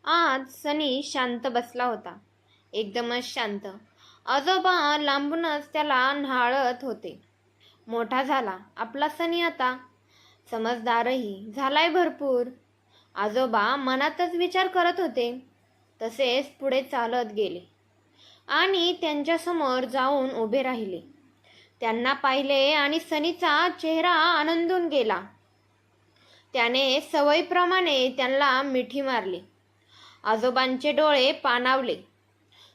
आज सनी शांत बसला होता, एकदमच शांत. आजोबा लांबूनच त्याला न्हाळत होते. मोठा झाला आपला सनी आता, समजदारही झालाय भरपूर. आजोबा मनातच विचार करत होते. तसेच पुढे चालत गेले आणि त्यांच्यासमोर जाऊन उभे राहिले. त्यांना पाहिले आणि सनीचा चेहरा आनंदून गेला. त्याने सवयीप्रमाणे त्यांना मिठी मारली. आजोबांचे डोळे पाणावले.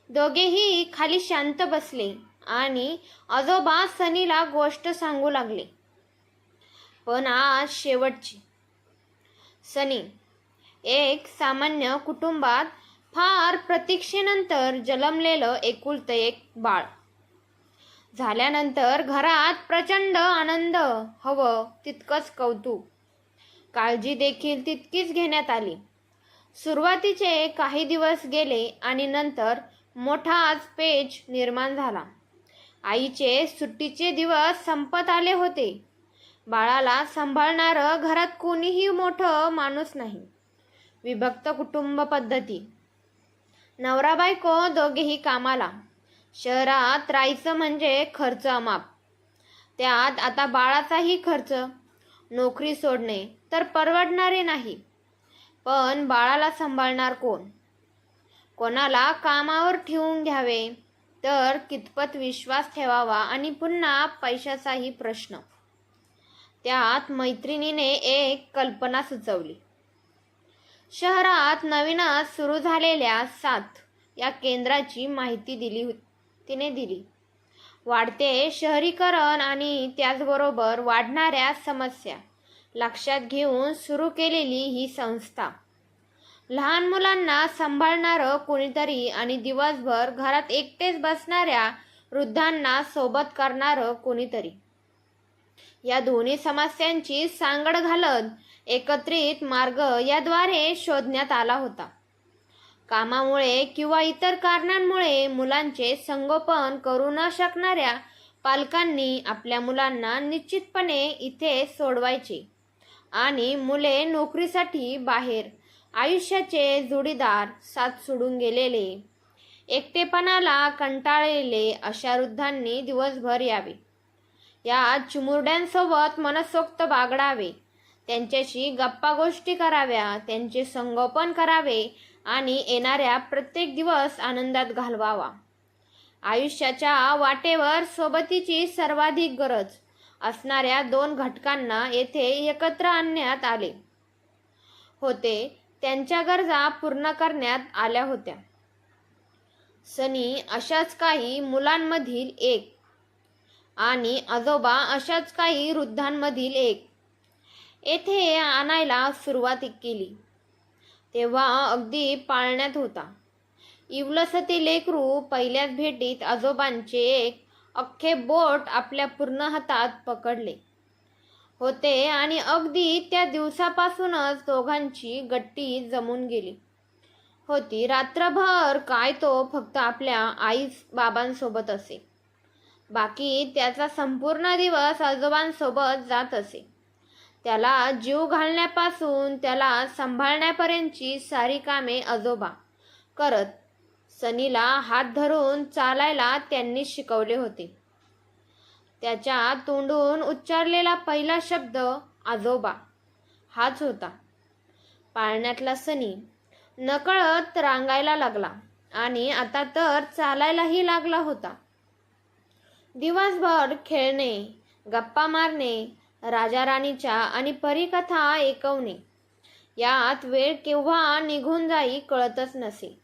दोघेही खाली शांत बसले आणि आजोबा सनीला गोष्ट सांगू लागले. पण आज शेवटची. सनी एक सामान्य कुटुंबात फार प्रतीक्षेनंतर जन्मलेलं एकुलतं एक बाळ. झाल्यानंतर घरात प्रचंड आनंद, हवं तितकंच कौतुक, काळजी देखील तितकीच घेण्यात आली. सुरुवातीचे काही दिवस गेले आणि नंतर मोठाच पेच निर्माण झाला. आईचे सुट्टीचे दिवस संपत आले होते. बाळाला सांभाळणारं घरात कोणीही मोठं माणूस नाही. विभक्त कुटुंब पद्धती. नवरा बायको दोघेही कामाला. शहरात राहायचं म्हणजे खर्च अमाप. त्यात आता बाळाचाही खर्च. नोकरी सोडणे तर परवडणारे नाही. पण बाळाला सांभाळणार कोण? कोणाला कामावर ठेवून घ्यावे तर कितपत विश्वास ठेवावा आणि पुन्हा पैशाचाही प्रश्न. त्यात मैत्रिणीने एक कल्पना सुचवली. शहरात नवीनच सुरू झालेल्या 7 या केंद्राची माहिती तिने दिली. वाढते शहरीकरण आणि त्याचबरोबर वाढणाऱ्या समस्या लक्षात घेऊन सुरू केलेली ही संस्था. लहान मुलांना सांभाळणारं कोणीतरी आणि दिवसभर घरात एकटेच बसणाऱ्या वृद्धांना सोबत करणारं कोणीतरी. या दोन्ही समस्यांची सांगड घालत एकत्रित मार्ग याद्वारे शोधण्यात आला होता. कामामुळे किंवा इतर कारणांमुळे मुलांचे संगोपन करू न शकणाऱ्या पालकांनी आपल्या मुलांना निश्चितपणे इथे सोडवायचे आणि मुले नोकरीसाठी बाहेर, आयुष्याचे जोडीदार साथ सोडून गेलेले, एकटेपणाला कंटाळलेले अशा वृद्धांनी दिवसभर यावे. या चिमुरड्यांसोबत मनसोक्त बागडावे, त्यांच्याशी गप्पा गोष्टी कराव्या, त्यांचे संगोपन करावे आणि येणाऱ्या प्रत्येक दिवस आनंदात घालवावा. आयुष्याच्या वाटेवर सोबतीची सर्वाधिक गरज असणाऱ्या 2 घटकांना येथे एकत्र आणण्यात आले होते. त्यांच्या गरजा पूर्ण करण्यात आल्या होत्या. सनी अशाच काही मुलांमधील एक आणि आजोबा अशाच काही वृद्धांमधील एक येथे आणायला सुरुवात केली. तेव्हा अगदी पाळण्यात होता. इवलस ते लेकरू पहिल्याच भेटीत आजोबांचे एक अख्खे बोट आपल्या पूर्ण हातात पकडले होते आणि अगदी त्या दिवसापासूनच दोघांची गट्टी जमून गेली होती. रात्रभर काय तो फक्त आपल्या आई बाबांसोबत असे. बाकी त्याचा संपूर्ण दिवस आजोबांसोबत जात असे. त्याला जीव घालण्यापासून त्याला सांभाळण्यापर्यंतची सारी कामे आजोबा करत. सनीला हात धरून चालायला त्यांनी शिकवले होते. त्याच्या तोंडून उच्चारलेला पहिला शब्द आजोबा हाच होता. पाळण्यातला सनी नकळत रांगायला लागला आणि आता तर चालायलाही लागला होता. दिवसभर खेळणे, गप्पा मारणे, राजा राणीच्या आणि परीकथा ऐकवणे यात वेळ केव्हा निघून जाई कळतच नसे.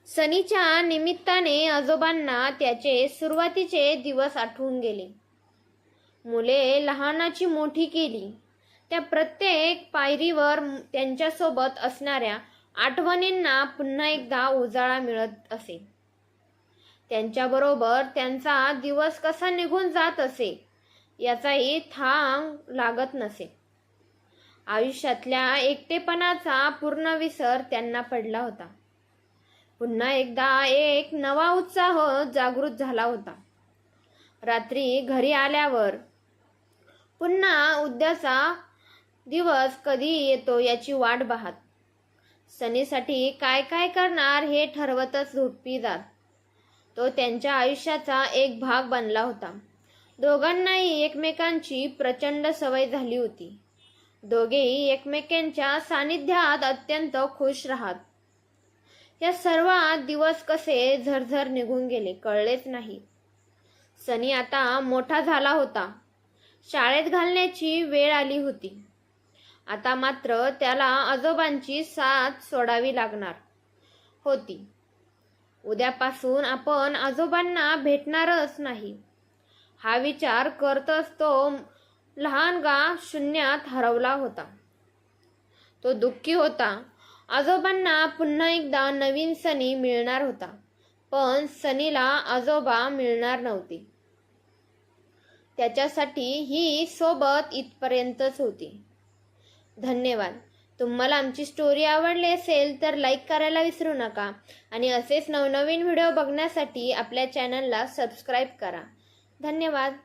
सनीच्या निमित्ताने आजोबांना त्याचे सुरुवातीचे दिवस आठवून गेले. मुले लहानाची मोठी केली. त्या प्रत्येक पायरीवर त्यांच्यासोबत असणाऱ्या आठवणींना पुन्हा एकदा उजाळा मिळत असे. त्यांच्याबरोबर त्यांचा दिवस कसा निघून जात असे याचाही थांग लागत नसे. आयुष्यातल्या एकटेपणाचा पूर्ण विसर त्यांना पडला होता. पुन्हा एकदा एक नवा उत्साह जागृत झाला होता. रात्री घरी आल्यावर पुन्हा उद्याचा दिवस कधी येतो याची वाट पाहत सनीसाठी काय काय करणार हे ठरवतच झोपी जात. तो त्यांच्या आयुष्याचा एक भाग बनला होता. दोघांनाही एकमेकांची प्रचंड सवय झाली होती. दोघेही एकमेकांच्या सानिध्यात अत्यंत खुश राहत. या सर्व दिवस कसे झरझर निघून गेले कळलेच नाही. सनी आता मोठा झाला होता. शाळेत घालण्याची वेळ आली होती. आता मात्र त्याला आजोबांची साथ सोडावी लागणार होती. उद्यापासून आपण आजोबांना भेटणारच नाही हा विचार करतच तो लहानगा शून्यात हरवला होता. तो दुःखी होता. आजोबांना पुन्हा एकदा नवीन सनी मिळणार होता, पण सनीला आजोबा मिळणार नव्हते. त्याच्यासाठी ही सोबत इथपर्यंतच होती. धन्यवाद. तुम्हाला आमची स्टोरी आवडली असेल तर लाईक करायला विसरू नका आणि असेच नवनवीन व्हिडिओ बघण्यासाठी आपल्या चॅनलला सबस्क्राईब करा. धन्यवाद.